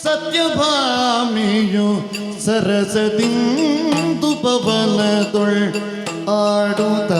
ಸತ್ಯಭಾಮಿಯು ಸರಸದಿಂದು ಪವನದೊಳ್ ಆಡುತ್ತ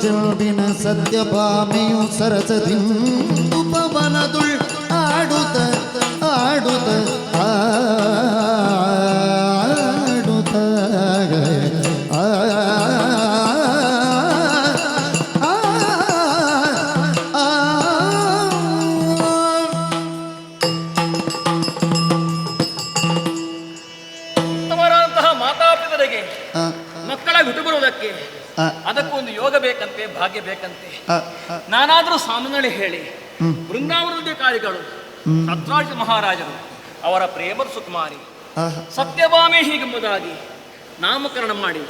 ಚೆಲುವಿನ ಸತ್ಯಭಾಮಿಯು ಸರಸದಿಂದು ಪವನದುಳ್ ಆಡುತ್ತ ಆಡುತ್ತ ಆಡುತ್ತ ಉತ್ತಮರಾದಂತಹ ಮಾತಾಪಿತರಿಗೆ ಮಕ್ಕಳ ಬಿಟ್ಟು ಬರುವುದಕ್ಕೆ ಅದಕ್ಕೊಂದು ಯೋಗ ಬೇಕಂತೆ, ಭಾಗ್ಯ ಬೇಕಂತೆ. ನಾನಾದರೂ ಸಾಮಾನ್ಯಳೆ ಹೇಳಿ ಬೃಂದಾವನಾಧಿಕಾರಿಗಳು ಸತ್ರಾಜ ಮಹಾರಾಜರು ಅವರ ಪ್ರೇಮದ ಸುಕುಮಾರಿ ಸತ್ಯಭಾಮೆ ಹೀಗೆಂಬುದಾಗಿ ನಾಮಕರಣ ಮಾಡಿ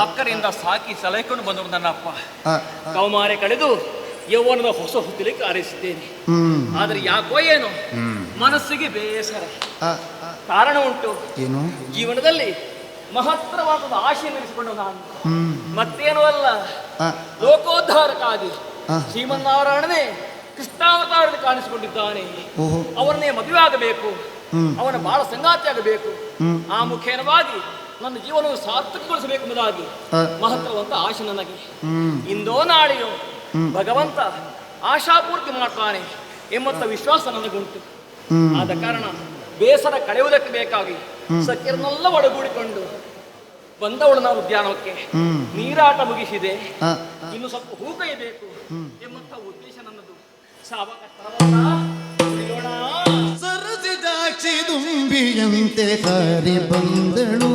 ಅಕ್ಕರಿಂದ ಸಾಕಿ ಸಲಹಿಕೊಂಡು ಬಂದವರು ನನ್ನ ಅಪ್ಪ. ಕೌಮಾರೆ ಕಳೆದು ಯೌವನದ ಹೊಸ ಹುತ್ತಲಿಕ್ಕೆ ಆರೈಸಿದ್ದೇನೆ. ಆದರೆ ಯಾಕೋ ಏನೋ ಮನಸ್ಸಿಗೆ ಬೇಸರ. ಕಾರಣ ಉಂಟು. ಜೀವನದಲ್ಲಿ ಮಹತ್ತರವಾದ ಆಶೆ ನಡೆಸಿಕೊಂಡು ನಾನು ಮತ್ತೇನೂ ಅಲ್ಲ, ಲೋಕೋದ್ಧಾರಕ್ಕಾಗಿ ಶ್ರೀಮನ್ನಾರಾಯಣನೇ ಕೃಷ್ಣಾವತಾರದಲ್ಲಿ ಕಾಣಿಸಿಕೊಂಡಿದ್ದಾನೆ. ಅವರನ್ನೇ ಮದುವೆ ಆಗಬೇಕು, ಅವನ ಬಾಳ ಸಂಗಾತಿ ಆಗಬೇಕು, ಆ ಮುಖೇನವಾಗಿ ನನ್ನ ಜೀವನವನ್ನು ಸಾರ್ಥಕಗೊಳಿಸಬೇಕು ಎಂಬುದಾಗಿ ಮಹತ್ತರವಂತ ಆಶೆ ನನಗೆ. ಇಂದೋ ನಾಳೆಯೋ ಭಗವಂತ ಆಶಾಪೂರ್ತಿ ಮಾಡ್ತಾನೆ ಎಂಬಂತ ವಿಶ್ವಾಸ ನನಗುಂಟು. ಆದ ಕಾರಣ ಬೇಸರ ಕಳೆಯುವುದಕ್ಕೆ ಬೇಕಾಗಿ ಸಖ್ಯರನ್ನೆಲ್ಲ ಒಡಗೂಡಿಕೊಂಡು ಬಂದವಳು ನಾವು ಉದ್ಯಾನವಕ್ಕೆ. ನೀರಾಟ ಮುಗಿಸಿದೆ, ಇನ್ನು ಸ್ವಲ್ಪ ಹೂ ಕೈಯಬೇಕು ಎಂಬಂತ ಉದ್ದೇಶ ನನ್ನದು. ಸರಸಿದಾಕ್ಷಿ ದುಂಬಿಯಂತೆ ಕರಿ ಬಂದಳು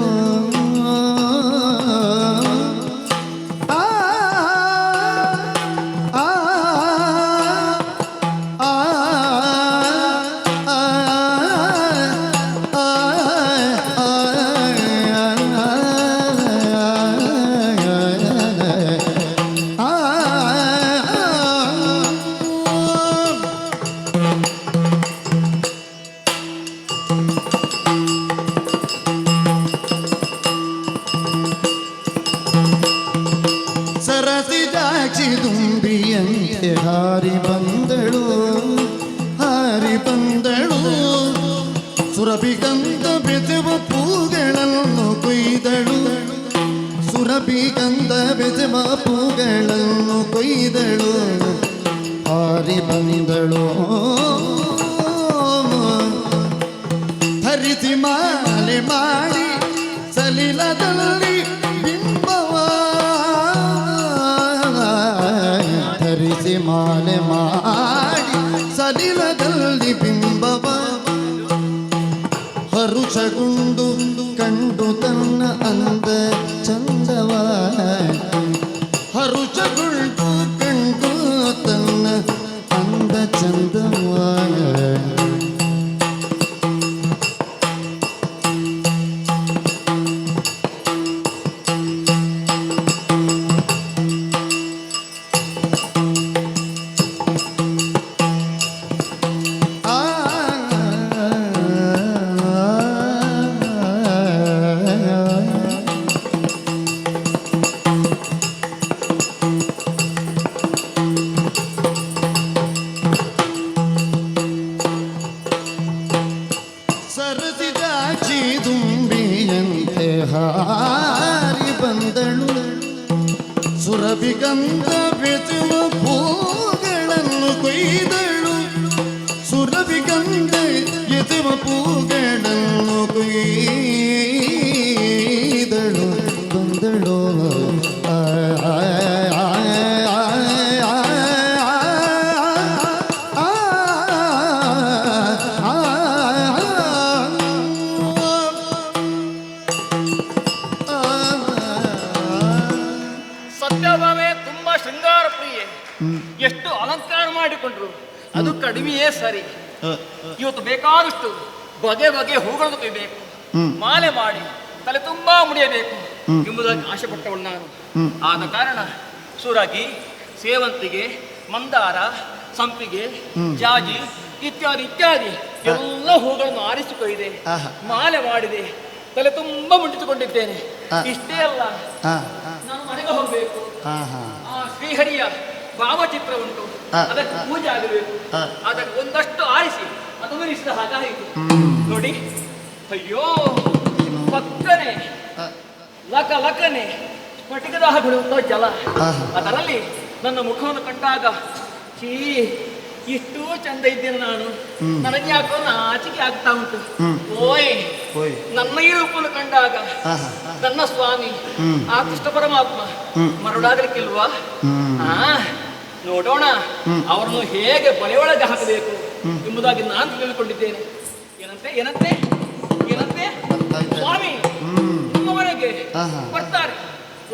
ದುಂಬಿಯಂತೆ ಹಾರಿ ಬಂದಳು ಹಾರಿ ಬಂದಳು. ಸುರಭಿಗಂಧ ಬೆಜವ ಪೂಗಳನ್ನು ಕೊಯ್ದಳು, ಸುರಭಿಗಂಧ ಬೆಜವ ಪೂಗಳನ್ನು ಕೊಯ್ದಳು. ಹಾರಿ ಬಂದಳು ಧರಿಸಿ ಮಾಲೆ ಮಾಡಿ ಸಲಿಲದಲ್ಲಿ ಬಿಂಬ ಹಾರಿ ಬಂದಳು ಸುರಭಿಗಂಧ ಬೆಸುವ ಪೂಗಳನ್ನು ಕೊಯ್ದಳು ಸುರಭಿಗಂಧ ಎಸುವ ಪೂಗಳನ್ನು ಕೊಯ್ದಳು ಬಂದಳು ಆ, ಆ, ಆ, ಆ, ಸತ್ಯಭಾಮೆ ತುಂಬಾ ಶೃಂಗಾರ ಪ್ರಿಯೆ. ಎಷ್ಟು ಅಲಂಕಾರ ಮಾಡಿಕೊಂಡ್ರು ಅದು ಕಡಿಮೆಯೇ ಸರಿ. ಇವತ್ತು ಬೇಕಾದಷ್ಟು ಬಗೆ ಬಗೆ ಹೂಗಳನ್ನು ಕೊಯ್ಬೇಕು, ಮಾಲೆ ಮಾಡಿ ತಲೆ ತುಂಬಾ ಮುಡಿಯಬೇಕು ಎಂಬುದಾಗಿ ಆಶೆ ಪಟ್ಟವಳು ನಾನು. ಆದ ಕಾರಣ ಸುರಗಿ, ಸೇವಂತಿಗೆ, ಮಂದಾರ, ಸಂಪಿಗೆ, ಜಾಜಿ ಇತ್ಯಾದಿ ಇತ್ಯಾದಿ ಎಲ್ಲ ಹೂಗಳನ್ನು ಆರಿಸಿ ಕೊಯ್ದೆ, ಮಾಲೆ ಮಾಡಿದೆ, ತಲೆ ತುಂಬಾ ಮುಡಿಸಿಕೊಂಡಿದ್ದೇನೆ. ಇಷ್ಟೇ ಅಲ್ಲ, ನಾನು ಮನೆಗೆ ಹೋಗ್ಬೇಕು. ಆ ಶ್ರೀಹರಿಯ ಭಾವಚಿತ್ರ ಉಂಟು, ಅದಕ್ಕೆ ಪೂಜೆ ಆಗಬೇಕು. ಅದಕ್ಕೆ ಒಂದಷ್ಟು ಆರಿಸಿ ಅದನ್ನು ಇರಿಸಿದ ಹಾಗಾಯಿತು ನೋಡಿ. ಅಯ್ಯೋ, ಪಕ್ಕನೆ ಲಕ ಲಕನೆ ಸ್ಫಟಿಕದ ಬಿಡುವಂತಹ ಜಲ. ಅದರಲ್ಲಿ ನನ್ನ ಮುಖವನ್ನು ಕಂಡಾಗ ಛೀ, ಇಷ್ಟು ಚಂದ ಇದ್ದೇನೆ ನಾನು, ನನಗೆ ಯಾಕೋ ನಾಚಿಕೆ ಆಗ್ತಾ ಉಂಟು. ಓಯ್, ನನ್ನ ಈ ರೂಪವನ್ನು ಕಂಡಾಗ ನನ್ನ ಸ್ವಾಮಿ ಆ ಕೃಷ್ಣ ಪರಮಾತ್ಮ ಮರುಳಾಗಲಿಕ್ಕಿಲ್ವಾ? ನೋಡೋಣ ಅವರನ್ನು ಹೇಗೆ ಬಲೆಯೊಳಗೆ ಹಾಕಬೇಕು ಎಂಬುದಾಗಿ ನಾನು ತಿಳಿದುಕೊಂಡಿದ್ದೇನೆ. ಏನಂತೆ ಏನಂತೆ ಏನಂತೆ ಸ್ವಾಮಿ ನಿಮ್ಮ ಮನೆಗೆ ಬರ್ತಾರೆ,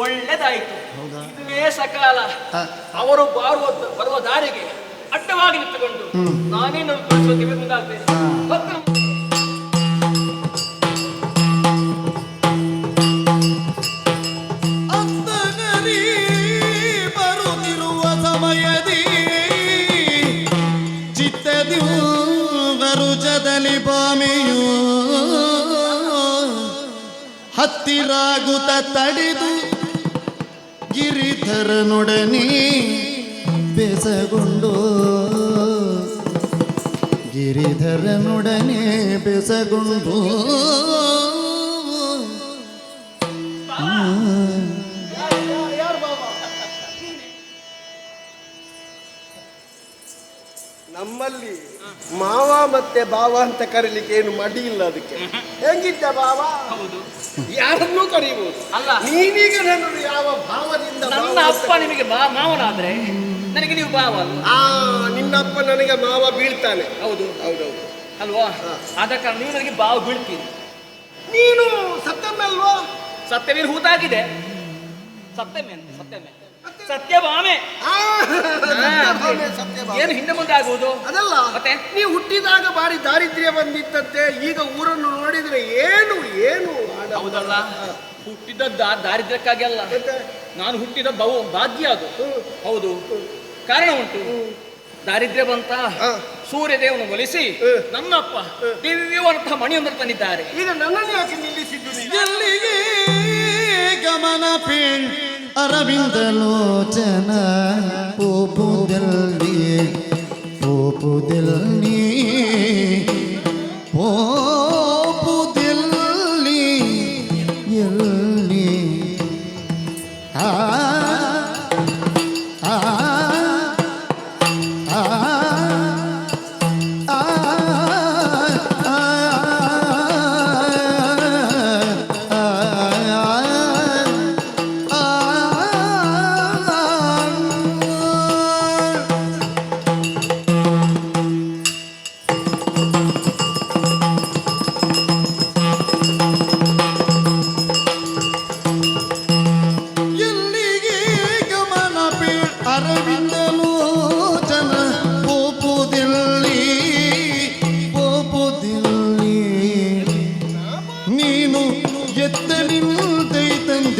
ಒಳ್ಳೆದಾಯಿತು. ಇದುವೇ ಸಕಾಲ. ಅವರು ಬರುವ ದಾರಿಗೆ ಅಡ್ಡವಾಗಿ ನಿಂತುಕೊಂಡು ನಾನೇನು ತೋರಿಸೋಕೆ ಮುಂದಾಗ್ತೇನೆ. ಬರುತ್ತಿರುವ ಸಮಯದಿ ಚಿತ್ತದಿ ವರುಜದಲ್ಲಿ ಬಾಮೆಯು ಹತ್ತಿರಾಗುತ್ತ ತಡೆದು ಗಿರಿಧರನೊಡನೆ ಬೆಸಗೊಂಡು ಗಿರಿಧರನೊಡನೆ ಬೆಸಗೊಂಡು ನಮ್ಮಲ್ಲಿ ಮಾವ ಮತ್ತೆ ಬಾವ ಅಂತ ಕರೀಲಿಕ್ಕೆ ಏನು ಮಡಿ ಇಲ್ಲ. ಅದಕ್ಕೆ ಹೆಂಗಿದ್ದ ಬಾವ? ಹೌದು, ಯಾರನ್ನೂ ಕರೀಬಹುದು. ಅಲ್ಲ, ನೀವೀಗ ನನ್ನನ್ನು ಯಾವ ಭಾವದಿಂದ ನನ್ನ ಅಪ್ಪ ನಿಮಗೆ ಮಾವನಾದ್ರೆ ನನಗೆ ನೀವು ಭಾವ ಅಲ್ಲ? ನಿನ್ನಪ್ಪ ನನಗೆ ಮಾವ ಬೀಳ್ತಾನೆ. ಹೌದು ಹೌದೌದು ಅಲ್ವಾ? ಆದ ಕಾರಣ ನೀವು ನನಗೆ ಭಾವ ಬೀಳ್ತೀರಿ. ನೀನು ಸತ್ತಮ್ಮಲ್ವಾ? ಸತ್ಯವೀರ ಹೂತಾಗಿದೆ. ಸತ್ಯಮೆ ಅಂತ ಸತ್ಯಮೆ ಸತ್ಯಭಾಮೆ. ಏನು ಹಿಂದೆ ಮುಂದೆ ಆಗುವುದು ಅದಲ್ಲ. ಮತ್ತೆ ನೀವು ಹುಟ್ಟಿದಾಗ ಬಾರಿ ದಾರಿದ್ರ್ಯ ಬಂದಿತ್ತಂತೆ, ಈಗ ಊರನ್ನು ನೋಡಿದ್ರೆ ಏನು ಏನು. ಹೌದಲ್ಲ, ಹುಟ್ಟಿದ ದಾರಿದ್ರ್ಯಕ್ಕಾಗಿ ಅಲ್ಲ, ನಾನು ಹುಟ್ಟಿದ ಭಾಗ್ಯ ಅದು. ಹೌದು, ಕಾರಣ ಉಂಟು. ದಾರಿದ್ರ್ಯ ಬಂತ ಸೂರ್ಯದೇವನು ಒಲಿಸಿ ನನ್ನಪ್ಪ ದಿವ್ಯವಂತಹ ಮಣಿಯೊಂದರ ತಂದಿದ್ದಾರೆ. ಈಗ ನನ್ನನ್ನು ಯಾಕೆ ನಿಲ್ಲಿಸಿದ್ದು? ಎಲ್ಲಿಗೆ ಗಮನ ಪೇಳ್ ಅರವಿಂದ ಲೋಚನ ಪೋಪುದಲ್ಲಿ ಪೋಪುದಲ್ಲಿ ಪೋಪುದಲ್ಲಿ ಎಲ್ಲಿ ಆ ಆ ಆ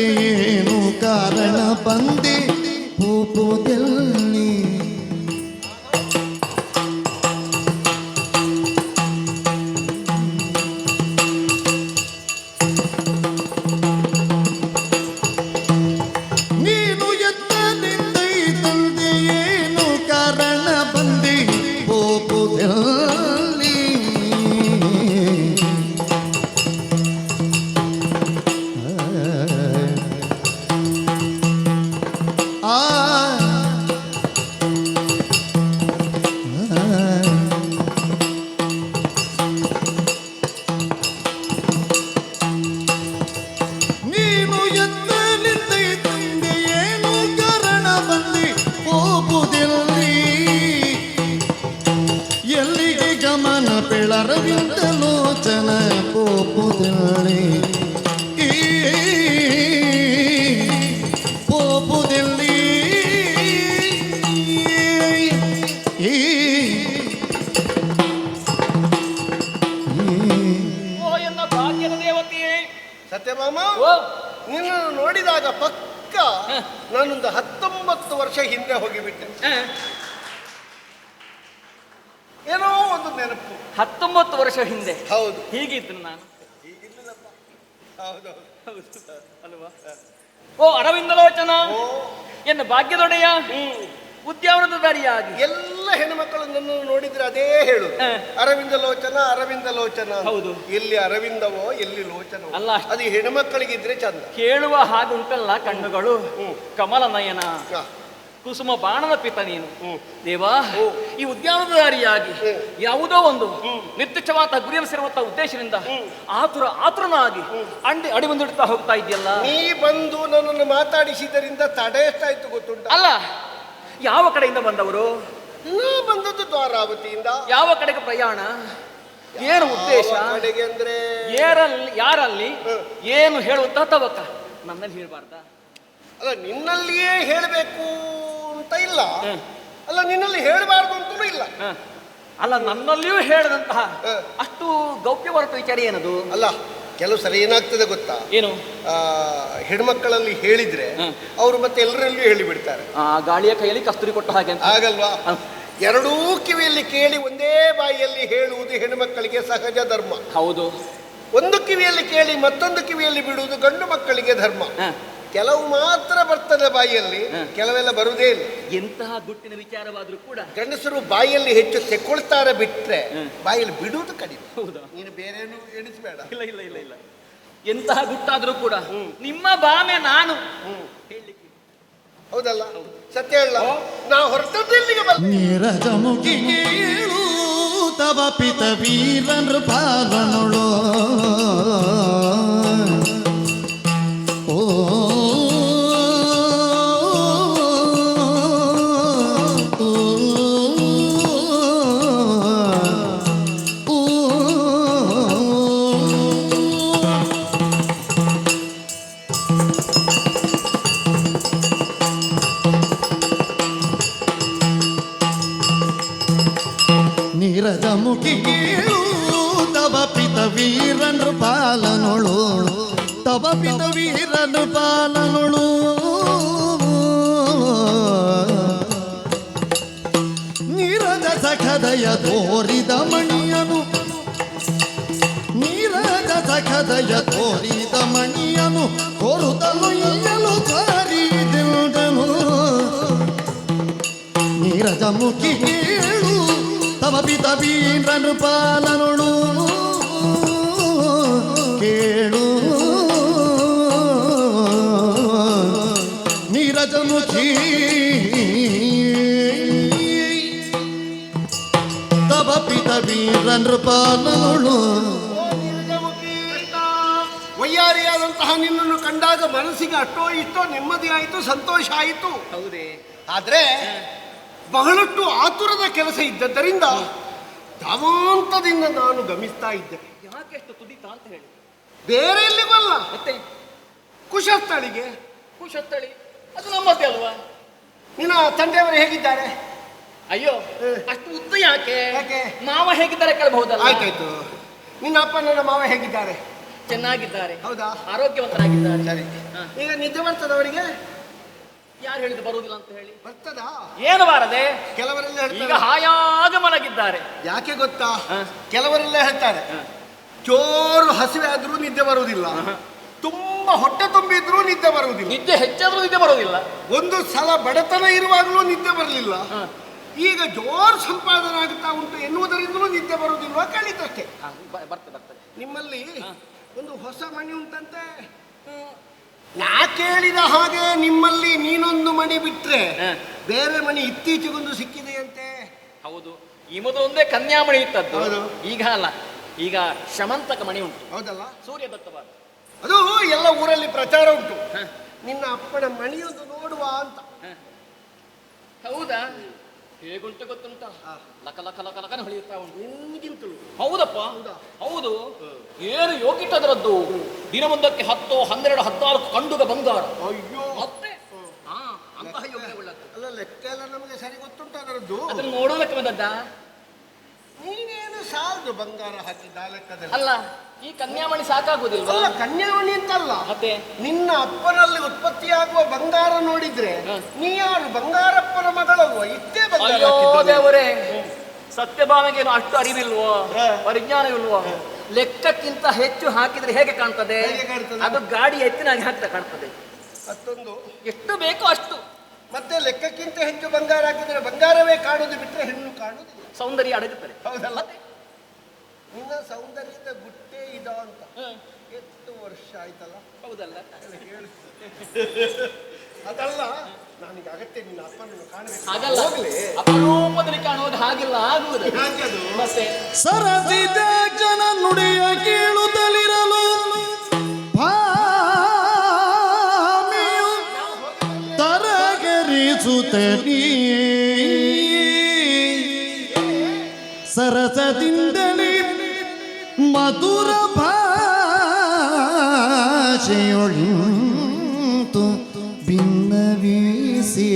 ಏನು ಕಾರಣ ಬಂದೆ ಪೂಪುದಲ್ಲಿ ನೀನು ಎತ್ತದಿಂದ ತಂದೆ ಏನು ಕಾರಣ ಬಂದೆ ಪೂಪುದಲ್ಲಿ ಪೋಪುದಲ್ಲಿ ಪೋಪುದಲ್ಲಿ ಓ ಎನ್ನ ಭಾಗ್ಯದ ದೇವತೆಯೇ. ಸತ್ಯಭಾಮ, ಓ ನಿನ್ನನ್ನು ನೋಡಿದಾಗ ಪಕ್ಕ ನಾನೊಂದು 19 ವರ್ಷ ಹಿಂದೆ ಹೋಗಿಬಿಟ್ಟೆ. ಏನೋ ಒಂದು ನೆನಪು. 19 ವರ್ಷ ಹಿಂದೆ ಹೌದು, ಹೀಗಿದ್ದು ನಾನು. ಹೀಗಿರ್ಲಿಲ್ಲಪ್ಪ. ಹೌದು ಅಲ್ವಾ? ಓ ಅರವಿಂದಲೋಚನ, ಓ, ಎನ್ನ ಭಾಗ್ಯದೊಡೆಯ, ಉದ್ಯಾನದ ದಾರಿಯಾಗಿ ಎಲ್ಲ ಹೆಣ್ಮಕ್ಕಳು ನನ್ನನ್ನು ನೋಡಿದ್ರೆ ಅದೇ ಹೇಳುದು, ಅರವಿಂದ ಲೋಚನ ಅರವಿಂದ ಲೋಚನ ಅಂತ. ಹೌದು. ಎಲ್ಲಿ ಅರವಿಂದವೋ ಎಲ್ಲಿ ಲೋಚನವೋ ಅಲ್ಲ, ಅಷ್ಟೇ. ಅದು ಹೆಣ್ಮಕ್ಕಳಿಗಿದ್ರೆ ಚಂದ. ಕೇಳುವ ಹಾಗುಂಟಲ್ಲ ಕಣ್ಣುಗಳು, ಕಮಲ ನಯನ, ಹ. ಕುಸುಮ ಬಾಣದ ಪಿತ ನೀನು. ದೇವಾ, ಓ. ಈ ಉದ್ಯಾನದ ದಾರಿಯಾಗಿ ಯಾವುದೋ ಒಂದು ನಿರ್ದಿಷ್ಟವಾದ ಗುರಿಯನ್ನು ಸೇರುವಂತಹ ಉದ್ದೇಶದಿಂದ ಆತುರನಾಗಿ ಅಡಿ ಮುಂದಿಡ್ತಾ ಹೋಗ್ತಾ ಇದೆಯಲ್ಲ. ನೀ ಬಂದು ನನ್ನನ್ನು ಮಾತಾಡಿಸಿದ್ದರಿಂದ ತಡೆ ಎಷ್ಟಾಯ್ತು ಗೊತ್ತುಂಟ? ಅಲ್ಲ, ಯಾವ ಕಡೆಯಿಂದ ಬಂದವರು? ನಾ ಬಂದದ್ದು ದ್ವಾರಾವತಿಯಿಂದ. ಯಾವ ಕಡೆಗೆ ಪ್ರಯಾಣ? ಏನು ಉದ್ದೇಶ? ಯಾವ ಕಡೆಗೆ ಅಂದ್ರೆ ಯಾರಲ್ಲಿ ಏನು ಹೇಳುವಂತಹ ತವಕ ನನ್ನಲ್ಲಿ ಹೇಳಬಾರ್ದ? ಅಲ್ಲ, ನಿನ್ನಲ್ಲಿಯೇ ಹೇಳಬೇಕು ಅಂತ ಇಲ್ಲ, ಅಲ್ಲ ನಿನ್ನಲ್ಲಿ ಹೇಳಬಾರ್ದು ಅಂತಲೂ ಇಲ್ಲ. ಅಲ್ಲ, ನನ್ನಲ್ಲಿಯೂ ಹೇಳದಂತಹ ಅಷ್ಟು ಗೌಪ್ಯವಾದ ವಿಚಾರ ಏನದು? ಅಲ್ಲ, ಕೆಲವು ಸರಿ ಏನಾಗ್ತದೆ ಗೊತ್ತಾ? ಏನು? ಹೆಣ್ಮಕ್ಕಳಲ್ಲಿ ಹೇಳಿದ್ರೆ ಅವರು ಮತ್ತೆ ಎಲ್ಲರಲ್ಲಿಯೂ ಹೇಳಿಬಿಡ್ತಾರೆ. ಆ ಗಾಳಿಯ ಕೈಯಲ್ಲಿ ಕಸ್ತೂರಿ ಕೊಟ್ಟ ಹಾಗೆ ಅಂತ. ಆಗಲ್ವಾ? ಎರಡೂ ಕಿವಿಯಲ್ಲಿ ಕೇಳಿ ಒಂದೇ ಬಾಯಿಯಲ್ಲಿ ಹೇಳುವುದು ಹೆಣ್ಣುಮಕ್ಕಳಿಗೆ ಸಹಜ ಧರ್ಮ. ಹೌದು. ಒಂದು ಕಿವಿಯಲ್ಲಿ ಕೇಳಿ ಮತ್ತೊಂದು ಕಿವಿಯಲ್ಲಿ ಬಿಡುವುದು ಗಂಡು ಮಕ್ಕಳಿಗೆ ಧರ್ಮ. ಕೆಲವು ಮಾತ್ರ ಬರ್ತದೆ ಬಾಯಿಯಲ್ಲಿ, ಕೆಲವೆಲ್ಲ ಬರುವುದೇ ಇಲ್ಲ. ಎಂತಹ ಗುಟ್ಟಿನ ವಿಚಾರವಾದ್ರೂ ಕೂಡ ಗಂಡಸರು ಬಾಯಿಯಲ್ಲಿ ಹೆಚ್ಚು ತೆಕೊಳ್ತಾರೆ, ಬಿಟ್ರೆ ಬಾಯಲ್ಲಿ ಬಿಡುವುದು ಕಡಿಮೆ. ಹೌದಾ? ನೀನು ಬೇರೇನು ಎಣಿಸಬೇಡ. ಇಲ್ಲ ಇಲ್ಲ ಇಲ್ಲ ಇಲ್ಲ, ಎಂತಹ ಗುಟ್ಟಾದ್ರೂ ಕೂಡ ನಿಮ್ಮ ಬಾಮೆ ನಾನು ಹೇಳಲಿಕ್ಕೆ. ಹೌದಲ್ಲ? ಸತ್ಯ ಹೇಳ, ನಾ ಹೊರಟದ್ದು ಇಲ್ಲಿಗೆ ಬಂದೆ. ನೀರಜ ಮುಗಿಗೆ ಏಳು ತವ ಪಿತ ವೀರನ ಪಾಲನೊಳು ನೀರಜ ಮುಗಿಗೇಳು ತವ ಪಿತ ವೀರನ ಪಾಲನೊಳು ತವ ಪಿತ ವೀರನ ಪಾಲನೊಳು ನೀರಜ ಸಖದಯ ತೋರಿದ ಮಣಿಯನು ನೀರಜ ಸಖದಯ ತೋರಿದ ಮಣಿಯನು ಕೊರುತಲು ಇಯಲು ಸಾರಿದೆನು ನೀರಜ ಮುಗಿಗೇಳು ತವ ಪಿತ ವೀರನ ಪಾಲನೊಳು ಕೇಳು ನೀರಜ ಮುಖಿ ತವ ಪಿತ ವೀರನ ಪಾಲನೊಳು. ವಯ್ಯಾರಿಯಾದಂತಹ ನಿನ್ನನ್ನು ಕಂಡಾಗ ಮನಸ್ಸಿಗೆ ಅಷ್ಟೋ ಇಷ್ಟೋ ನೆಮ್ಮದಿ ಆಯಿತು, ಸಂತೋಷ ಆಯಿತು. ಹೌದೇ? ಆದ್ರೆ ಬಹಳಷ್ಟು ಆತುರದ ಕೆಲಸ ಇದ್ದದ್ದರಿಂದ ಧಾವಾಂತದಿಂದ ನಾನು ಗಮಿಸ್ತಾ ಇದ್ದೆ. ಯಾಕೆ ಎಷ್ಟು ತುಡಿತ ಅಂತ ಹೇಳಿ? ಬೇರೆ ಎಲ್ಲಿಗಲ್ಲ, ಮತ್ತೆ ಕುಶಸ್ಥಳಿಗೆ. ಕುಶಸ್ಥಳಿ ಅದು ನಮ್ಮದೇ ಅಲ್ವಾ? ನಿನ್ನ ತಂದೆಯವರು ಹೇಗಿದ್ದಾರೆ? ಅಯ್ಯೋ, ಅಷ್ಟು ಉದ್ದ ಯಾಕೆ? ಯಾಕೆ? ಮಾವ ಹೇಗಿದ್ದಾರೆ ಕೇಳಬಹುದಲ್ಲ? ಆಯ್ತಾಯ್ತು. ನಿನ್ನ ಅಪ್ಪ ನನ್ನ ಮಾವ ಹೇಗಿದ್ದಾರೆ? ಚೆನ್ನಾಗಿದ್ದಾರೆ. ಹೌದಾ? ಆರೋಗ್ಯವಂತರಾಗಿದ್ದಾರೆ. ಸರಿ. ಈಗ ನಿದ್ದೆ ಬರ್ತದ ಅವರಿಗೆ? ಯಾರು ಹೇಳಿದ್ರು ಬರುವುದಿಲ್ಲ ಅಂತ ಹೇಳಿ? ಬರ್ತದಾ? ಏನು ಬಾರದೆ? ಕೆಲವರೆಲ್ಲ ಈಗ ಹೇಳ್ತಾರೆ. ಹಾಯಾಗಿ ಮಲಗಿದ್ದಾರೆ. ಯಾಕೆ ಗೊತ್ತಾ? ಕೆಲವರೆಲ್ಲ ಹೇಳ್ತಾರೆ ಚೋರು ಹಸಿವೆ ಆದ್ರೂ ನಿದ್ದೆ ಬರುವುದಿಲ್ಲ, ತುಂಬಾ ಹೊಟ್ಟೆ ತುಂಬಿದ್ರೂ ನಿದ್ದೆ ಬರುವುದಿಲ್ಲ, ನಿದ್ದೆ ಹೆಚ್ಚಾದ್ರೂ ನಿದ್ದೆ ಬರುವುದಿಲ್ಲ, ಒಂದು ಸಲ ಬಡತನ ಇರುವಾಗಲೂ ನಿದ್ದೆ ಬರಲಿಲ್ಲ, ಈಗ ಜೋರು ಸಂಪಾದನೆ ಆಗುತ್ತಾ ಉಂಟು ಎನ್ನುವುದರಿಂದಲೂ ನಿದ್ದೆ ಬರುವುದಿಲ್ವಾ ಕಳಿತಷ್ಟೇ. ಬರ್ತದೆ. ನಿಮ್ಮಲ್ಲಿ ಒಂದು ಹೊಸ ಮಣಿ ಉಂಟಂತೆ. ನಾ ಕೇಳಿದ ಹಾಗೆ ನಿಮ್ಮಲ್ಲಿ ನೀನೊಂದು ಮಣಿ ಬಿಟ್ರೆ ಬೇರೆ ಮಣಿ ಇತ್ತೀಚೆಗೊಂದು ಸಿಕ್ಕಿದೆಯಂತೆ. ಹೌದು, ಈ ಮೊದಲು ಒಂದೇ ಕನ್ಯಾಮಣಿ ಇತ್ತದ್ದು. ಹೌದು. ಈಗ ಅಲ್ಲ, ಈಗ ಶಮಂತಕ ಮಣಿ ಉಂಟು. ಹೌದಲ್ಲ? ಸೂರ್ಯ ದತ್ತವಾದ ಅದು ಎಲ್ಲ ಊರಲ್ಲಿ ಪ್ರಚಾರ ಉಂಟು. ನಿನ್ನ ಅಪ್ಪನ ಮಣಿಯೊಂದು ನೋಡುವ ಅಂತ. ಹೌದಾ? ಹೇಗುಂಟು ಗೊತ್ತುಂಟ, ಆ. ಲಕ ಲಕ ಲಕ ಲಕನ ಹೊಳೆಯುತ್ತಾ ಉಂಟು. ನಿನ್ಗಿಂತಲೂ ಹೌದಪ್ಪ, ಹೌದಾ? ಹೌದು. ಏನು ಯೋಗಿಟ್ಟದರದ್ದು, ದಿನ ಮುಂದಕ್ಕೆ 10, 12, 14 ಕಂಡುಗ ಬಂಗಾರ. ಅಯ್ಯೋ, ಮತ್ತೆ ಅಂತಹ ಯೋಗ್ಯಗೊಳ್ಳದ್ದು. ಅಲ್ಲ ಲೆಕ್ಕ ಎಲ್ಲ ನಮಗೆ ಸರಿ ಗೊತ್ತುಂಟು ಅದರದ್ದು. ಅದನ್ನು ನೋಡೋದಕ್ಕೆ ಬಂದದ್ದ. ನೀನೇನು ಸಾಲದು ಬಂಗಾರ ಹಾಕಿದ್ದ ಆ ಲೆಕ್ಕದಲ್ಲಿ. ಅಲ್ಲ, ಈ ಕನ್ಯಾಮಣಿ ಸಾಕಾಗುವುದಿಲ್ವಾ? ಅಲ್ಲ ಕನ್ಯಾಮಣಿ ಅಂತಲ್ಲ, ಮತ್ತೆ ನಿನ್ನ ಅಪ್ಪನಲ್ಲಿ ಉತ್ಪತ್ತಿಯಾಗುವ ಬಂಗಾರ ನೋಡಿದ್ರೆ ಹ. ನೀ ಯಾರು ಬಂಗಾರಪ್ಪನ ಮಗಳಲ್ವ? ಇಷ್ಟೇ ಬಂಗಾರ ಅಯ್ಯೋ ಹಾಕಿದ್ದು. ದೇವರೇ, ಸತ್ಯಭಾಮೆಗೇನು ಅಷ್ಟು ಅರಿವಿಲ್ವೋ, ಹ. ಪರಿಜ್ಞಾನವಿಲ್ವೋ? ಲೆಕ್ಕಕ್ಕಿಂತ ಹೆಚ್ಚು ಹಾಕಿದ್ರೆ ಹೇಗೆ ಕಾಣ್ತದೆ? ಹೇಗೆ ಕಾಣ್ತದೆ? ಅದು ಗಾಡಿ ಎತ್ತಿನಾಗಿ ಹಾಕ್ತಾ ಕಾಣ್ತದೆ. ಮತ್ತೊಂದು, ಎಷ್ಟು ಬೇಕೋ ಅಷ್ಟು. ಮತ್ತೆ ಲೆಕ್ಕಕ್ಕಿಂತ ಹೆಚ್ಚು ಬಂಗಾರ ಹಾಕಿದ್ರೆ ಬಂಗಾರವೇ ಕಾಣುದು ಬಿಟ್ರೆ ಹೆಣ್ಣು ಕಾಣುದಿಲ್ಲ. ಸೌಂದರ್ಯ ಅಡಗುತ್ತದೆ. ಹೌದಲ್ಲ? ನಿನ್ನ ಸೌಂದರ್ಯದ ಗುಟ್ಟೇ ಇದ ಅಂತ ಹ. ಎಷ್ಟು ವರ್ಷ ಆಯ್ತಲ್ಲ? ಹೌದಲ್ಲ? ಹೇಳು. ಅದಲ್ಲ, ನನಗೆ ಅಗತ್ಯ ನಿನ್ನ ಅಪ್ಪನನ್ನು ಕಾಣಬೇಕು. ಹಾಗಲ್ಲ, ಹೋಗ್ಲಿ. ಅಪರೂಪದಲ್ಲಿ ಕಾಣುವುದು ಹಾಗಿಲ್ಲ, ಆಗುವುದು. ಯಾಕೆ ಅದು? ಮತ್ತೆ ಸರಸಿದ ಜನ ನುಡಿಯ ಕೇಳುತ್ತಲಿರಲು ಭಾಮಿಯು ತರಗರಿಸುತ್ತಲೀ ಸರಸದಿಂದಲೇ ಮಧುರ ಭಾಷೆಯೊಳಿಂತು ಭಿನ್ನವೀಸಿ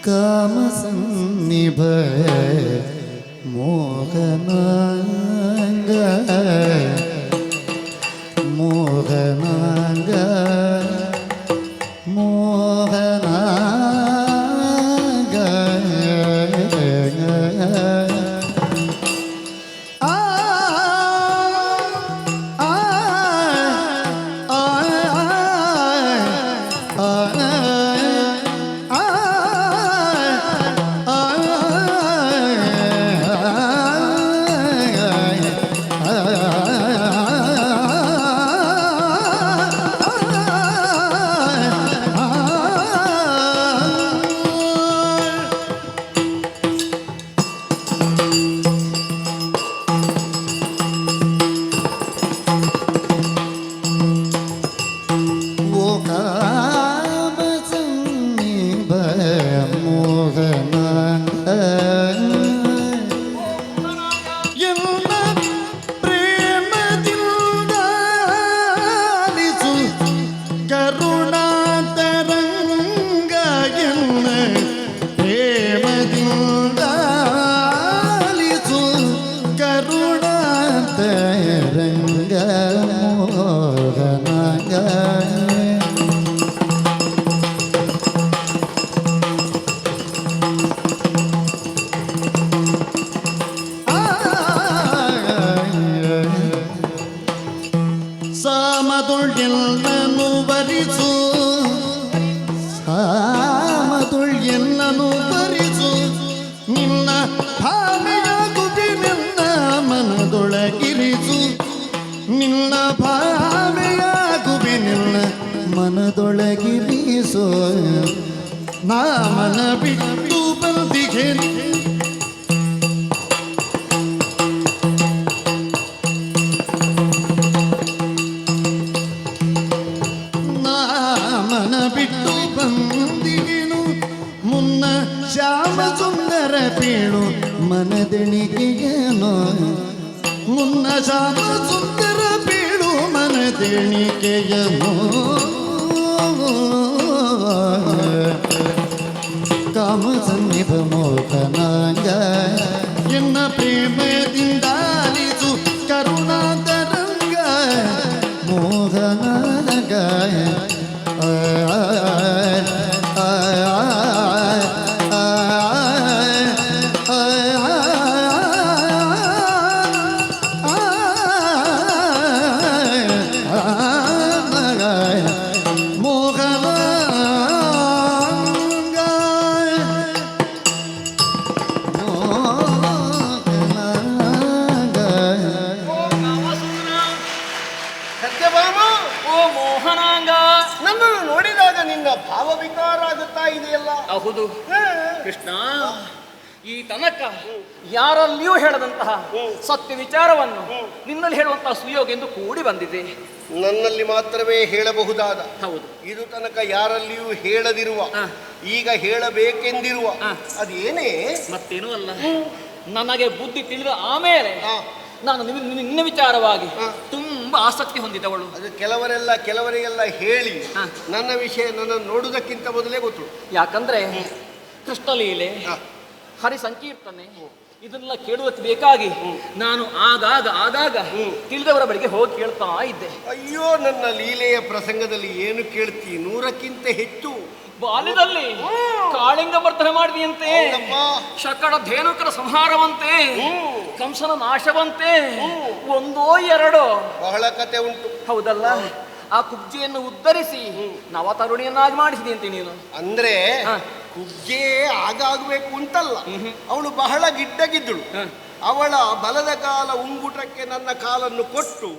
ಕಾಮ ಸನ್ನಿಭ ಮೋಹನಾಂಗ ಮೋಹನಾಂಗ ಮೋಹನಾಂಗ ಆ ಆ ಆ ಸಾಮದುಳ್ಯೆಲ್ಲನು ಬರಿಸು ಸಾಮದುಳ್ಯೆಲ್ಲನು ಬರಿಸು ನಿನ್ನ ಭಾಮೆಯ ಗುಬಿ ನಿನ್ನ ಮನದೊಳಗಿರಿಸು ನಿನ್ನ ಭಾಮೆಯ ಗುಬಿ ನಿನ್ನ ಮನದೊಳಗಿರಿಸು ನಾ ಮನ ಬಿಟ್ಟು ಬಂದಿಗೆ ಮನ ಬಿಟ್ಟು ಬಂದಿಗೆನು ಮುನ್ನ ಶ್ಯಾಮ ಸುಂದರ ಪೀಳು ಮನದೆಣಿಕೆಯೇನೋ ಮುನ್ನ ಶ್ಯಾಮ ಸುಂದರ ಪೀಳು ಮನದೆಣಿಕೆಯೇನೋ ಕಾಮ ಸನ್ನಿಭ ಮೋಹನಾಂಗ ಎನ್ನ ಪ್ರೇಮದಿಂದಾಲಿಸು ಕರುಣಾತರಂಗ ಮೋಹನಾಂಗ ಸತ್ಯಭಾಮ, ಓ ಮೋಹನಾಂಗ, ನನ್ನನ್ನು ನೋಡಿದಾಗ ನಿನ್ನ ಭಾವ ವಿಕಾರ ಆಗುತ್ತಾ ಇದೆಯಲ್ಲ? ಹೌದು ಹಾ. ಕೃಷ್ಣ. ಈ ತನಕ ಯಾರಲ್ಲಿಯೂ ಹೇಳದಂತಹ ಸತ್ಯ ವಿಚಾರವನ್ನು ನಿನ್ನಲ್ಲಿ ಹೇಳುವಂತಹ ಸುಯೋಗ ಎಂದು ಕೂಡಿ ಬಂದಿದೆ. ನನ್ನಲ್ಲಿ ಮಾತ್ರವೇ ಹೇಳಬಹುದಾದ, ಹೌದು, ಇದು ತನಕ ಯಾರಲ್ಲಿಯೂ ಹೇಳದಿರುವ, ಈಗ ಹೇಳಬೇಕೆಂದಿರುವ ಅದೇನೇ ಮತ್ತೇನೂ ಅಲ್ಲ. ನನಗೆ ಬುದ್ಧಿ ತಿಳಿದ ಆಮೇಲೆ ನಾನು ನಿನ್ನ ವಿಚಾರವಾಗಿ ತುಂಬಾ ಆಸಕ್ತಿ ಹೊಂದಿದವಳು. ಅದು ಕೆಲವರಿಗೆಲ್ಲ ಹೇಳಿ ನನ್ನ ವಿಷಯ ನನ್ನ ನೋಡುವುದಕ್ಕಿಂತ ಮೊದಲೇ ಗೊತ್ತು. ಯಾಕಂದ್ರೆ ಕೃಷ್ಣಲೀಲೆ, ಹರಿ ಸಂಕೀರ್ತನೆ ಇದನ್ನೆಲ್ಲ ಕೇಳುವುದಕ್ಕೆ ಬೇಕಾಗಿ ನಾನು ಆಗಾಗ ತಿಳಿದವರ ಬಳಿಗೆ ಹೋಗಿ ಕೇಳ್ತಾ ಇದ್ದೆ. ಅಯ್ಯೋ, ನನ್ನ ಲೀಲೆಯ ಪ್ರಸಂಗದಲ್ಲಿ ಏನು ಕೇಳ್ತಿ? 100ಕ್ಕಿಂತ ಹೆಚ್ಚು. ಬಾಲ್ಯದಲ್ಲಿ ಕಾಳಿಂಗ ವರ್ತನೆ ಮಾಡಿದೆಯಂತೆ, ಶಕಡ ಧೇನುಕರ ಸಂಹಾರವಂತೆ, ಕಂಸನ ನಾಶವಂತೆ, ಒಂದೋ ಎರಡೋ ಬಹಳ ಕತೆ ಉಂಟು. ಹೌದಲ್ಲ? ಆ ಕುಬ್ಜೆಯನ್ನು ಉದ್ಧರಿಸಿ ನವತರುಣಿಯನ್ನಾಗಿ ಮಾಡಿಸಿದೆಯಂತೆ ನೀನು. ಅಂದ್ರೆ ಕುಬ್ಜೆ ಆಗಾಗಬೇಕು ಅಂತಲ್ಲ, ಅವಳು ಬಹಳ ಗಿಡ್ಡಗಿದ್ದಳು. ಅವಳ ಬಲದ ಕಾಲ ಉಂಗುಟಕ್ಕೆ ನನ್ನ ಕಾಲನ್ನು ಕೊಟ್ಟು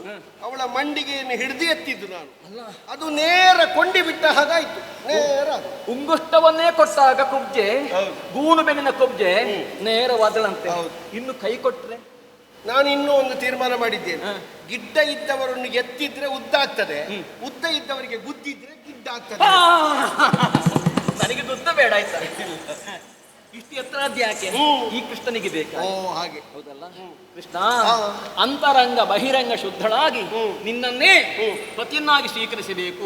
ಅವಳ ಮಂಡಿಗೆಯನ್ನು ಹಿಡಿದು ಎತ್ತಿದ್ದು ನಾನು. ಅದು ನೇರ ಕೊಂಡಿ ಬಿಟ್ಟ ಹಾಗಾಯ್ತು. ನೇರ ಉಂಗುಷ್ಟವನ್ನೇ ಕೊಟ್ಟಾಗ ಕುಬ್ಜೆ, ಗೂನು ಬೆನ್ನಿನ ಕುಬ್ಜೆ ನೇರವಾದಳಂತೆ. ಇನ್ನು ಕೈ ಕೊಟ್ರೆ ನಾನು ಇನ್ನೂ ಒಂದು ತೀರ್ಮಾನ ಮಾಡಿದ್ದೇನೆ. ಗಿಡ್ಡ ಇದ್ದವರನ್ನು ಎತ್ತಿದ್ರೆ ಉದ್ದ ಆಗ್ತದೆ, ಉದ್ದ ಇದ್ದವರಿಗೆ ಗುದ್ದಿದ್ರೆ ಗಿಡ್ಡ ಆಗ್ತದೆ. ನನಗೆ ದುದ್ದ ಬೇಡ ಆಯ್ತಾ? ಇಷ್ಟು ಎತ್ತರದ್ದು ಯಾಕೆ? ಈ ಕೃಷ್ಣನಿಗೆ ಬೇಕಾ? ಹಾಗೆ ಹೌದಲ್ಲ? ಕೃಷ್ಣ ಅಂತರಂಗ ಬಹಿರಂಗ ಶುದ್ಧಳಾಗಿ ನಿನ್ನನ್ನೇ ಪತಿಯನ್ನಾಗಿ ಸ್ವೀಕರಿಸಬೇಕು,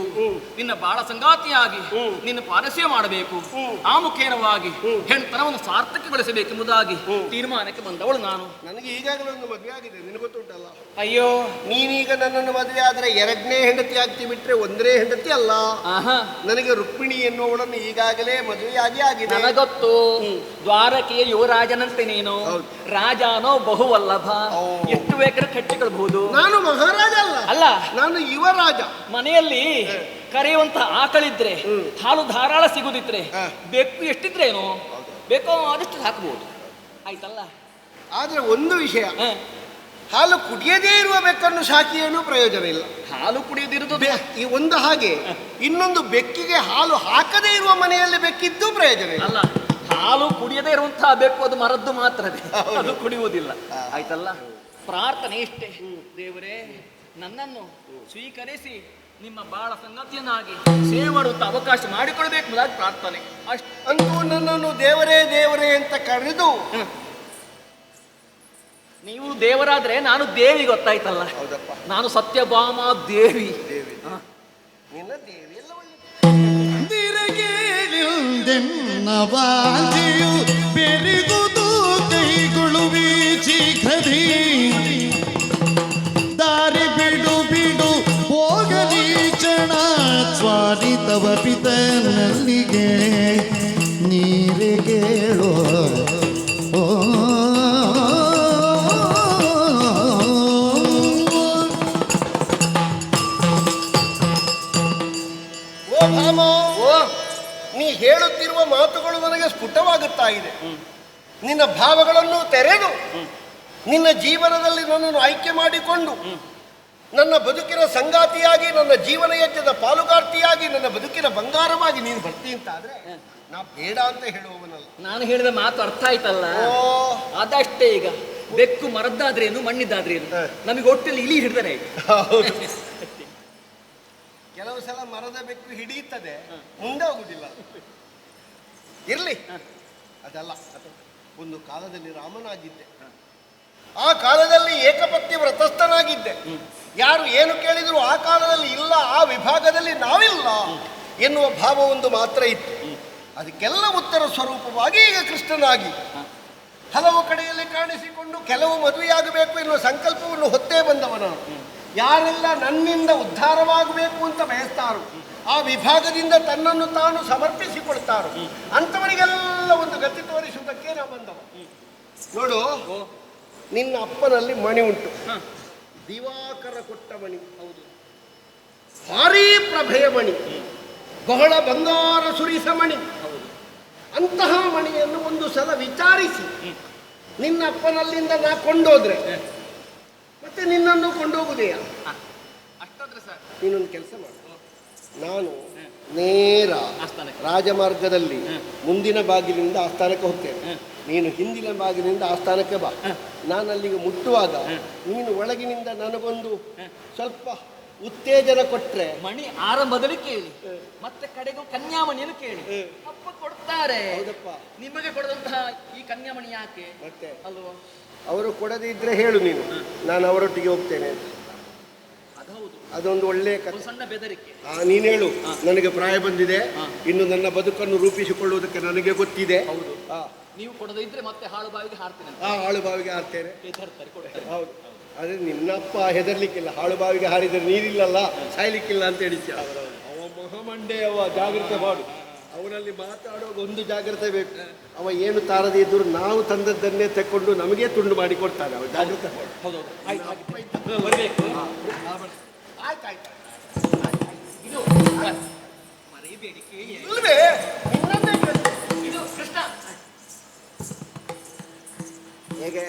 ನಿನ್ನ ಬಾಳ ಸಂಗಾತಿಯಾಗಿ ನಿನ್ನ ಪಾರಸ್ಯ ಮಾಡಬೇಕು, ಆ ಮುಖೇನವಾಗಿ ಹೆಣ್ತನವನ್ನು ಸಾರ್ಥಕಗೊಳಿಸಬೇಕೆಂಬುದಾಗಿ ತೀರ್ಮಾನಕ್ಕೆ ಬಂದವಳು ನಾನು. ನನಗೆ ಈಗಾಗಲೇ ಒಂದು ಮದುವೆ ಆಗಿದೆ, ನಿನಗೆ ಗೊತ್ತುಂಟಲ್ಲ? ಅಯ್ಯೋ, ನೀನೀಗ ನನ್ನನ್ನು ಮದುವೆ ಆದ್ರೆ 2ನೇ ಹೆಂಡತಿ ಆಗ್ತಿ ಬಿಟ್ರೆ 1ನೇ ಹೆಂಡತಿ ಅಲ್ಲ. ನನಗೆ ರುಕ್ಮಿಣಿ ಎನ್ನುವಳನ್ನು ಈಗಾಗಲೇ ಮದುವೆಯಾಗಿ ಆಗಿದೆ. ನನಗೊತ್ತು, ದ್ವಾರಕೆಯ ಯುವರಾಜನಂತೆ ನೀನು, ರಾಜನೋ ಬಹುವಲ್ಲಭ, ಎಷ್ಟು ಬೇಕಾದ್ರೂ ಕಟ್ಟಿಕೊಳ್ಬಹುದು. ನಾನು ಮಹಾರಾಜ ಅಲ್ಲ, ನಾನು ಯುವರಾಜ. ಮನೆಯಲ್ಲಿ ಕರೆಯುವಂತಹ ಆಕಳಿದ್ರೆ, ಹಾಲು ಧಾರಾಳ ಸಿಗುದಿದ್ರೆ, ಬೆಕ್ಕು ಎಷ್ಟಿದ್ರೇನು ಬೇಕೋ ಆದಷ್ಟು ಹಾಕಬಹುದು, ಆಯ್ತಲ್ಲ? ಆದ್ರೆ ಒಂದು ವಿಷಯ, ಹಾಲು ಕುಡಿಯದೇ ಇರುವ ಬೆಕ್ಕನ್ನು ಸಾಕಿ ಏನೂ ಪ್ರಯೋಜನ ಇಲ್ಲ. ಹಾಲು ಕುಡಿಯದಿರುವುದು ಈ ಒಂದು ಹಾಗೆ, ಇನ್ನೊಂದು ಬೆಕ್ಕಿಗೆ ಹಾಲು ಹಾಕದೇ ಇರುವ ಮನೆಯಲ್ಲಿ ಬೆಕ್ಕಿದ್ದು ಪ್ರಯೋಜನ ಇಲ್ಲ. ಅಲ್ಲ, ಹಾಲು ಕುಡಿಯದೇ ಇರುವಂತಹ ಬೆಕ್ಕು ಅದು ಮರದ್ದು ಮಾತ್ರವೇ, ಅದು ಕುಡಿಯುವುದಿಲ್ಲ, ಆಯ್ತಲ್ಲ? ಪ್ರಾರ್ಥನೆ ಇಷ್ಟೇ, ದೇವರೇ ನನ್ನನ್ನು ಸ್ವೀಕರಿಸಿ ನಿಮ್ಮ ಬಾಳ ಸಂಗತಿಯನ್ನಾಗಿ ಸೇವೆ ಮಾಡುವಂತ ಅವಕಾಶ ಮಾಡಿಕೊಳ್ಬೇಕು ಎಂಬುದಾಗಿ ಪ್ರಾರ್ಥನೆ ಅಷ್ಟೇ. ಅಂತೂ ನನ್ನನ್ನು ದೇವರೇ ದೇವರೇ ಅಂತ ಕರೆದು, ನೀವು ದೇವರಾದ್ರೆ ನಾನು ದೇವಿ, ಗೊತ್ತಾಯ್ತಲ್ಲ? ಹೌದಪ್ಪ, ನಾನು ಸತ್ಯಭಾಮ ದೇವಿ. ನಿನ್ನ ದೇವಿ ಎಲ್ಲ ಒಳ್ಳೆ ವಾಂಜಿಯು ಬೆರಿಗುದು ಕೈಗೊಳ್ಳುವಿ ಶೀಘ್ರದಿ, ದಾರಿ ಬಿಡು ಬಿಡು ಹೋಗಲಿ ಕ್ಷಣ ಸ್ವಾರಿತವ ಪಿತನಲ್ಲಿಗೆ ನೀರೆ ಕೇಳೋ. ನೀ ಹೇಳುತ್ತಿರುವ ಮಾತುಗಳು ನನಗೆ ಸ್ಫುಟವಾಗುತ್ತಾ ಇದೆ. ನಿನ್ನ ಭಾವಗಳನ್ನು ತೆರೆದು ನಿನ್ನ ಜೀವನದಲ್ಲಿ ನನ್ನನ್ನು ಆಯ್ಕೆ ಮಾಡಿಕೊಂಡು ನನ್ನ ಬದುಕಿನ ಸಂಗಾತಿಯಾಗಿ, ನನ್ನ ಜೀವನ ಯಜ್ಞದ ಪಾಲುಗಾರ್ತಿಯಾಗಿ, ನನ್ನ ಬದುಕಿನ ಬಂಗಾರವಾಗಿ ನೀನು ಬರ್ತಿ ಅಂತಾದ್ರೆ ನಾ ಬೇಡ ಅಂತ ಹೇಳುವವನಲ್ಲ. ನಾನು ಹೇಳಿದ ಮಾತು ಅರ್ಥ ಆಯ್ತಲ್ಲ? ಅದಷ್ಟೇ. ಈಗ ಬೆಕ್ಕು ಮರದ್ದಾದ್ರೇನು ಮಣ್ಣಿದ್ದಾದ್ರೇನು, ನಮಗೆ ಒಟ್ಟಲ್ಲಿ ಇಲಿ ಹಿಡಿದರೆ ಕೆಲವು ಸಲ ಮರದ ಬೆಕ್ಕು ಹಿಡಿಯುತ್ತದೆ, ಮುಂದೆ ಹೋಗುದಿಲ್ಲ. ಇರ್ಲಿ, ಅದಲ್ಲ. ಒಂದು ಕಾಲದಲ್ಲಿ ರಾಮನಾಗಿದ್ದೆ, ಆ ಕಾಲದಲ್ಲಿ ಏಕಪತ್ನಿ ವ್ರತಸ್ಥನಾಗಿದ್ದೆ. ಯಾರು ಏನು ಕೇಳಿದ್ರು ಆ ಕಾಲದಲ್ಲಿ ಇಲ್ಲ, ಆ ವಿಭಾಗದಲ್ಲಿ ನಾವಿಲ್ಲ ಎನ್ನುವ ಭಾವ ಒಂದು ಮಾತ್ರ ಇತ್ತು. ಅದಕ್ಕೆಲ್ಲ ಉತ್ತರ ಸ್ವರೂಪವಾಗಿ ಈಗ ಕೃಷ್ಣನಾಗಿ ಹಲವು ಕಡೆಯಲ್ಲಿ ಕಾಣಿಸಿಕೊಂಡು ಕೆಲವು ಮದುವೆಯಾಗಬೇಕು ಎನ್ನುವ ಸಂಕಲ್ಪವನ್ನು ಹೊತ್ತೇ ಬಂದವನು. ಯಾರೆಲ್ಲ ನನ್ನಿಂದ ಉದ್ಧಾರವಾಗಬೇಕು ಅಂತ ಬಯಸ್ತಾರೋ, ಆ ವಿಭಾಗದಿಂದ ತನ್ನನ್ನು ತಾನು ಸಮರ್ಪಿಸಿಕೊಳ್ತಾರೋ ಅಂಥವರಿಗೆಲ್ಲ ಒಂದು ಗತಿ ತೋರಿಸುವುದಕ್ಕೆ ನಾ ಬಂದವ. ನೋಡು, ನಿನ್ನ ಅಪ್ಪನಲ್ಲಿ ಮಣಿ ಉಂಟು, ದಿವಾಕರ ಕೊಟ್ಟ ಮಣಿ, ಹೌದು, ಭಾರೀ ಪ್ರಭೆಯ ಮಣಿ, ಬಹಳ ಬಂಗಾರ ಸುರಿಸ ಮಣಿ. ಅಂತಹ ಮಣಿಯನ್ನು ಒಂದು ಸಲ ವಿಚಾರಿಸಿ ನಿನ್ನ ಅಪ್ಪನಲ್ಲಿಂದ ನಾ ಕೊಂಡೋದ್ರೆ ಮತ್ತೆ ನಿನ್ನನ್ನು ಕೊಂಡೋಗುದೆಯಾ? ನೀನೊಂದು ಕೆಲಸ ಮಾಡು, ನಾನು ನೇರ ರಾಜಮಾರ್ಗದಲ್ಲಿ ಮುಂದಿನ ಬಾಗಿಲಿಂದ ಆಸ್ಥಾನಕ್ಕೆ ಹೋಗ್ತೇನೆ. ನೀನು ಹಿಂದಿನ ಬಾಗಿಲಿಂದ ಆ ಸ್ಥಾನಕ್ಕೆ ಬಾ. ನಾನು ಅಲ್ಲಿಗೆ ಮುಟ್ಟುವಾಗ ನೀನು ಒಳಗಿನಿಂದ ನನಗೊಂದು ಸ್ವಲ್ಪ ಉತ್ತೇಜನ ಕೊಟ್ರೆ ಮಣಿ ಆರಂಭದಲ್ಲಿ ಕೇಳಿ, ಮತ್ತೆ ಕಡೆಗೂ ಕನ್ಯಾಮಣಿಯನ್ನು ಕೇಳಿ ಅಪ್ಪ ಕೊಡ್ತಾರೆ. ಹೌದಪ್ಪ. ನಿಮಗೆ ಕೊಡದಂತಹ ಈ ಕನ್ಯಾಮಣಿ ಯಾಕೆ ಮತ್ತೆ ಅಲ್ವಾ? ಅವರು ಕೊಡದೇ ಇದ್ರೆ ಹೇಳು ನೀನು, ನಾನು ಅವರೊಟ್ಟಿಗೆ ಹೋಗ್ತೇನೆ ಅಂತ. ಅದೌದು, ಅದೊಂದು ಒಳ್ಳೆಯ ಕಥೆ. ಒಂದು ಸಣ್ಣ ಬೆದರಿಕೆ. ನೀನು ಹೇಳು, ನನಗೆ ಪ್ರಾಯ ಬಂದಿದೆ, ಇನ್ನು ನನ್ನ ಬದುಕನ್ನು ರೂಪಿಸಿಕೊಳ್ಳುವುದಕ್ಕೆ ನನಗೆ ಗೊತ್ತಿದೆ. ಹೌದು, ನೀವು ಕೊಡದೇ ಇದ್ರೆ ಮತ್ತೆ ಹಾಳು ಬಾವಿಗೆ ಹಾರ್ತೇನೆ. ಹಾಳು ಬಾವಿಗೆ ಹಾರ್ತೇನೆ. ಕೊಡ್ತಾರೆ. ಹೌದು, ಆದ್ರೆ ನಿನ್ನಪ್ಪ ಹೆದರ್ಲಿಕ್ಕಿಲ್ಲ. ಹಾಳು ಬಾವಿಗೆ ಹಾರಿದರೆ ನೀರಿಲ್ಲಲ್ಲ, ಸಾಯ್ಲಿಕ್ಕಿಲ್ಲ ಅಂತ ಹೇಳಿದ್ಯ. ಅವ ಮಹಾಮಂಡೆ, ಅವ ಜಾಗ್ರತೆ ಮಾಡು. ಅವನಲ್ಲಿ ಮಾತಾಡುವಾಗ ಒಂದು ಜಾಗ್ರತೆ ಬೇಕು. ಅವ ಏನು ತಾರದೇ ಇದ್ದರೂ ನಾವು ತಂದದ್ದನ್ನೇ ತಕ್ಕೊಂಡು ನಮಗೆ ತುಂಡು ಮಾಡಿ ಕೊಡ್ತಾನೆ. ಅವ ಜಾಗ್ರತೆ ಮಾಡು. ಇದು ಮರೆಯಬೇಡಿ, ಕೇಳಿ. ಇದು ಕೃಷ್ಣ. ಹೇಗೆ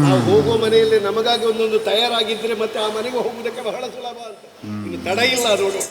ನಾವು ಹೋಗುವ ಮನೆಯಲ್ಲಿ ನಮಗಾಗಿ ಒಂದೊಂದು ತಯಾರಾಗಿದ್ರೆ ಮತ್ತೆ ಆ ಮನೆಗೆ ಹೋಗುವುದಕ್ಕೆ ಬಹಳ ಸುಲಭ ಅಂತ. ಇನ್ನು ತಡ ಇಲ್ಲ ನೋಡು.